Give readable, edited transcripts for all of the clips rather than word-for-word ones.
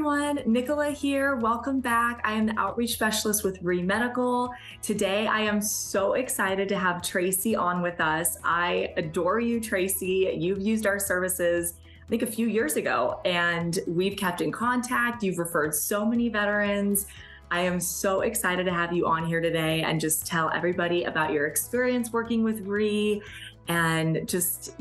everyone, Nicola here. Welcome back. I am the outreach specialist with REE Medical. Today, I am so excited to have Tracy on with us. I adore you, Tracy. You've used our services, I think, a few years ago, and we've kept in contact. You've referred so many veterans. I am so excited to have you on here today and just tell everybody about your experience working with REE and just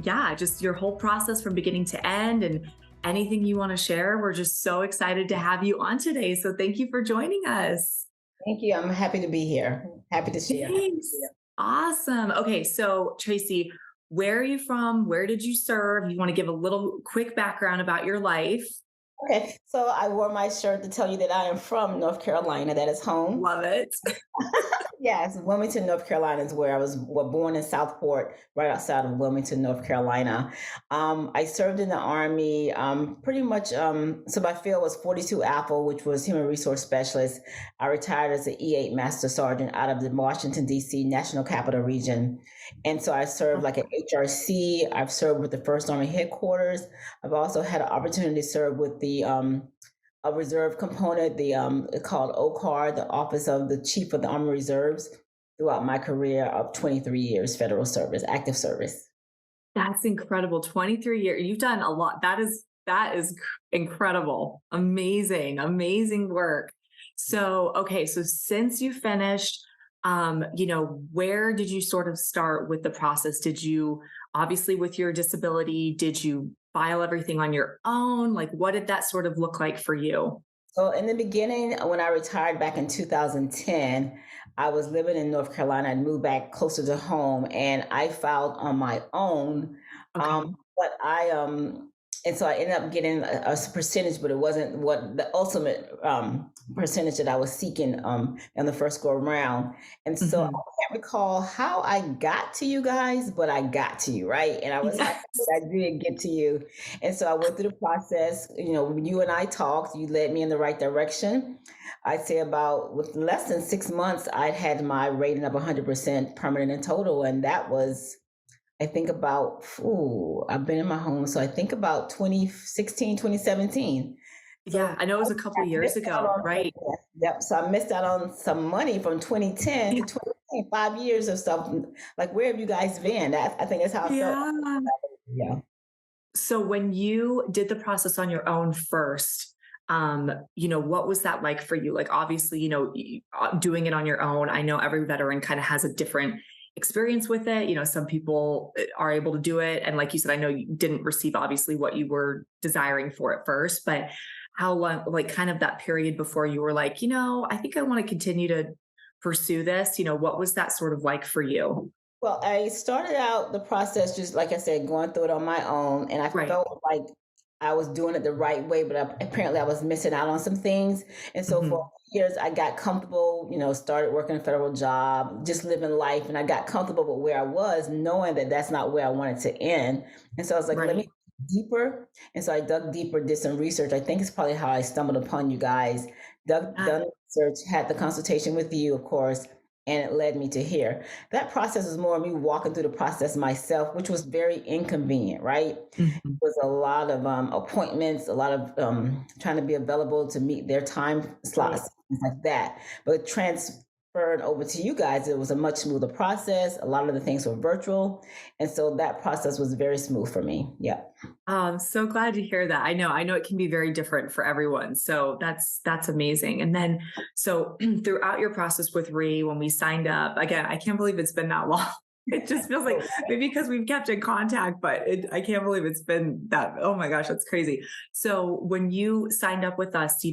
your whole process from beginning to end and anything you want to share. We're just so excited to have you on today. So thank you for joining us. Thank you. I'm happy to be here. Happy to share. Thanks. Awesome. Okay, so Tracy, where are you from? Where did you serve? You want to give a little quick background about your life? Okay, so I wore my shirt to tell you that I am from North Carolina. That is home. Love it. Yes, Wilmington, North Carolina is where I was born in Southport, right outside of Wilmington, North Carolina. I served in the Army pretty much. So my field was 42 Alpha, which was Human Resource Specialist. I retired as an E8 Master Sergeant out of the Washington, D.C. National Capital Region. And so I served like an HRC. I've served with the First Army Headquarters. I've also had an opportunity to serve with the a reserve component, the called OCAR, the Office of the Chief of the Army Reserves, throughout my career of 23 years federal service, active service. That's incredible. 23 years. You've done a lot. That is incredible. Amazing, amazing work. So, okay, so since you finished, where did you sort of start with the process? Did you, obviously with your disability, did you file everything on your own? Like, what did that sort of look like for you? So in the beginning, when I retired back in 2010, I was living in North Carolina and moved back closer to home, and I filed on my own. Okay. But and so I ended up getting a percentage, but it wasn't what the ultimate percentage that I was seeking in the first go around. And so I Mhm. can't recall how I got to you guys, but I got to you, right? And I was happy Yes. that I did get to you. And so I went through the process. You know, when you and I talked, you led me in the right direction. I'd say about with less than 6 months, I'd had my rating of 100% permanent and total. And that was, I think about, I've been in my home. So I think about 2016, 2017. Yeah, So I know it was a I couple years missed out ago, on, right? yep. So I missed out on some money from 2010 to 2015, 5 years of stuff. Like, where have you guys been? I think that's how I felt. Yeah. Yeah. So when you did the process on your own first, what was that like for you? Like, obviously, doing it on your own, I know every veteran kind of has a different experience with it. Some people are able to do it. And like you said, I know you didn't receive obviously what you were desiring for at first, but how long, like kind of that period before you were like, I think I want to continue to pursue this, what was that sort of like for you? Well, I started out the process just like I said, going through it on my own, and I Right. felt like I was doing it the right way, but apparently I was missing out on some things. And so for Mhm. years, I got comfortable. Started working a federal job, just living life, and I got comfortable with where I was, knowing that that's not where I wanted to end. And so I was like, let me Right. deeper. And so I dug deeper, did some research. I think it's probably how I stumbled upon you guys. Done research, had the consultation with you, of course, and it led me to here. That process was more me walking through the process myself, which was very inconvenient, right? Mhm. Was a lot of appointments, a lot of trying to be available to meet their time Right. slots, things like that. But transferred over to you guys, it was a much smoother process. A lot of the things were virtual. And so that process was very smooth for me. Yeah. Oh, I'm so glad to hear that. I know it can be very different for everyone. So that's amazing. And then so throughout your process with REE, when we signed up, again, I can't believe it's been that long. It just feels like maybe because we've kept in contact, but I can't believe it's been that. Oh my gosh, that's crazy. So when you signed up with us,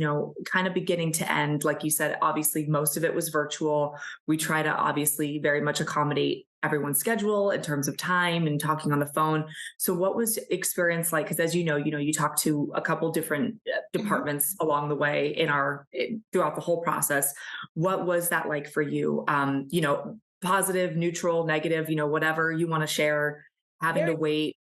kind of beginning to end, like you said, obviously most of it was virtual. We try to obviously very much accommodate everyone's schedule in terms of time and talking on the phone. So what was experience like? Because as you talked to a couple different Mhm. departments along the way throughout the whole process. What was that like for you? Positive, neutral, negative, whatever you want to share, having to Very. wait.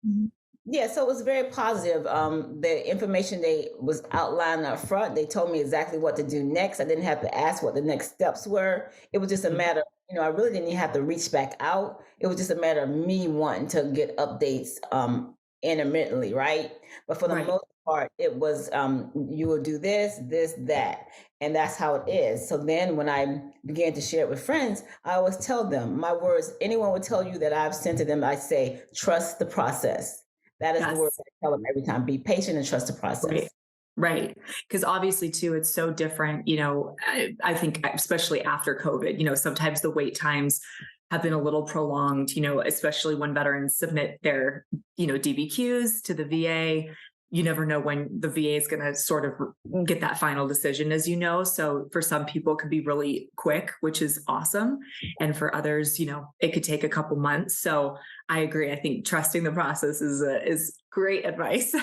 Mhm. Yeah, so it was very positive. The information they was outlined up front, they told me exactly what to do next. I didn't have to ask what the next steps were. It was just a Mhm. matter, I really didn't even have to reach back out. It was just a matter of me wanting to get updates intermittently, right? But for the Right. most part, it was you will do this, that, and that's how it is. So then when I began to share it with friends, I always tell them my words. Anyone would tell you that I've sent to them, I say, trust the process. That is the word Yes. I tell them every time. Be patient and trust the process. Right. Right. Because obviously, too, it's so different. I think, especially after COVID, sometimes the wait times have been a little prolonged, especially when veterans submit their, DBQs to the VA. You never know when the VA is going to sort of get that final decision, as you know. So for some people, it could be really quick, which is awesome. And for others, it could take a couple months. So I agree. I think trusting the process is great advice.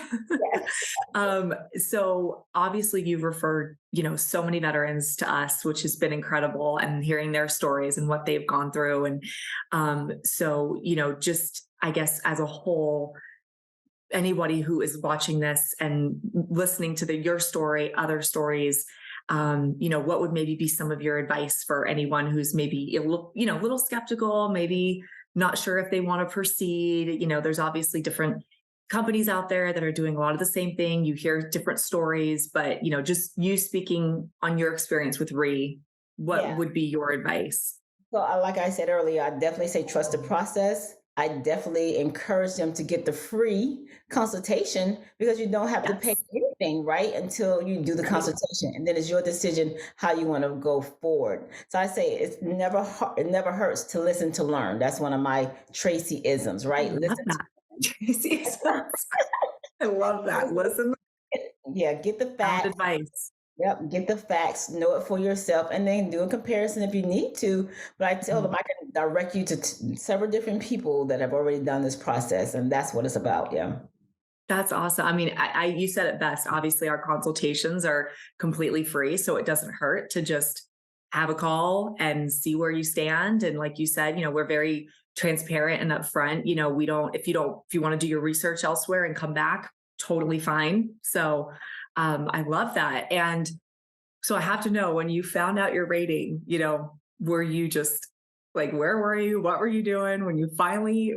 So obviously you've referred, so many veterans to us, which has been incredible, and hearing their stories and what they've gone through. And so, just, I guess, as a whole, anybody who is watching this and listening to your story, other stories, what would maybe be some of your advice for anyone who's maybe a little skeptical, maybe not sure if they want to proceed? There's obviously different companies out there that are doing a lot of the same thing. You hear different stories, but just you speaking on your experience with REE, what Yeah. would be your advice? So, like I said earlier, I definitely say trust the process. I definitely encourage them to get the free consultation, because you don't have to pay Yes. anything, right, until you do the Right. consultation, and then it's your decision how you want to go forward. So I say it never hurts to listen to learn. That's one of my Tracy isms, I right? love Listen that. Tracy, I love that. Listen, yeah, get the sound facts. advice. Yep, get the facts, know it for yourself, and then do a comparison if you need to. But I tell them Mhm. I can direct you to several different people that have already done this process, and that's what it's about. Yeah. That's awesome. I mean, you said it best. Obviously, our consultations are completely free, so it doesn't hurt to just have a call and see where you stand. And like you said, we're very transparent and upfront. We don't, if you want to do your research elsewhere and come back, totally fine. So, I love that. And so I have to know, when you found out your rating, were you just like, where were you? What were you doing when you finally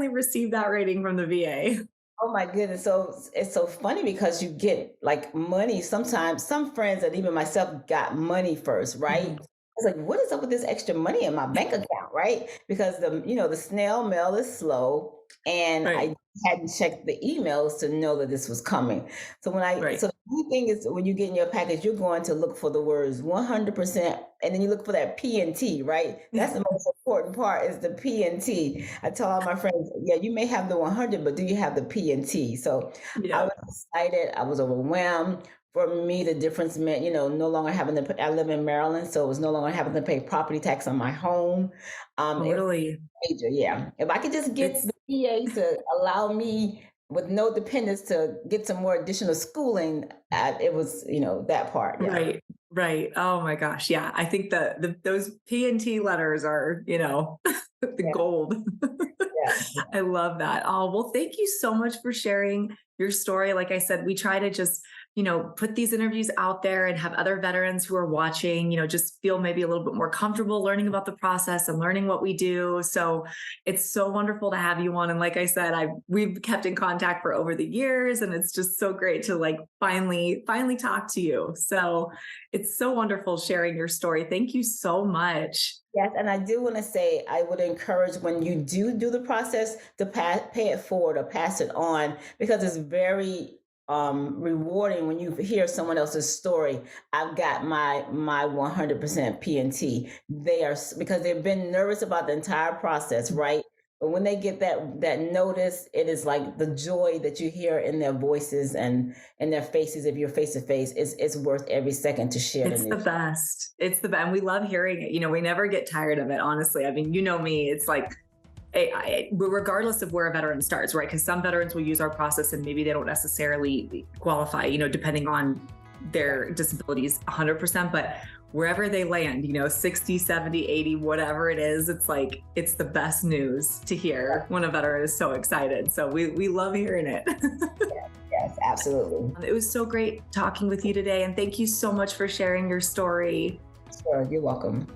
received that rating from the VA? Oh my goodness. So it's so funny because you get like money. Sometimes some friends and even myself got money first, right? Mhm. It's like, what is up with this extra money in my bank account, right? Because the snail mail is slow, and Right. I hadn't checked the emails to know that this was coming. Right. So the key thing is, when you get in your package, you're going to look for the words 100%, and then you look for that P and T, right? That's the most important part, is the P and T. I tell all my friends, yeah, you may have the 100, but do you have the P and T? So I Yeah. was excited. I was overwhelmed. For me, the difference meant, no longer having to I live in Maryland, so it was no longer having to pay property tax on my home. It was Totally. major, yeah. If I could just get It's the VA to allow me with no dependence to get some more additional schooling, it was, that part, yeah. right. Right. Oh my gosh. Yeah. I think those P and T letters are, the Yeah, gold. yeah. I love that. Oh, well, thank you so much for sharing your story. Like I said, we try to just, put these interviews out there and have other veterans who are watching, just feel maybe a little bit more comfortable learning about the process and learning what we do. So it's so wonderful to have you on. And like I said, we've kept in contact for over the years, and it's just so great to like finally talk to you. So it's so wonderful sharing your story. Thank you so much. Yes, and I do want to say, I would encourage, when you do the process, to pay it forward or pass it on, because it's very rewarding when you hear someone else's story. I've got my 100% PNT. Because they've been nervous about the entire process, right? But when they get that notice, it is like the joy that you hear in their voices and in their faces. If you're face to face, it's worth every second to share the It's the news. best. It's the best. And we love hearing it. We never get tired of it, honestly. I mean, me, it's like, regardless of where a veteran starts, right? Because some veterans will use our process and maybe they don't necessarily qualify, depending on their disabilities 100%. But wherever they land, 60, 70, 80, whatever it is, it's like, it's the best news to hear when a veteran is so excited. So we love hearing it. Yes, absolutely. It was so great talking with you today. And thank you so much for sharing your story. Sure, you're welcome.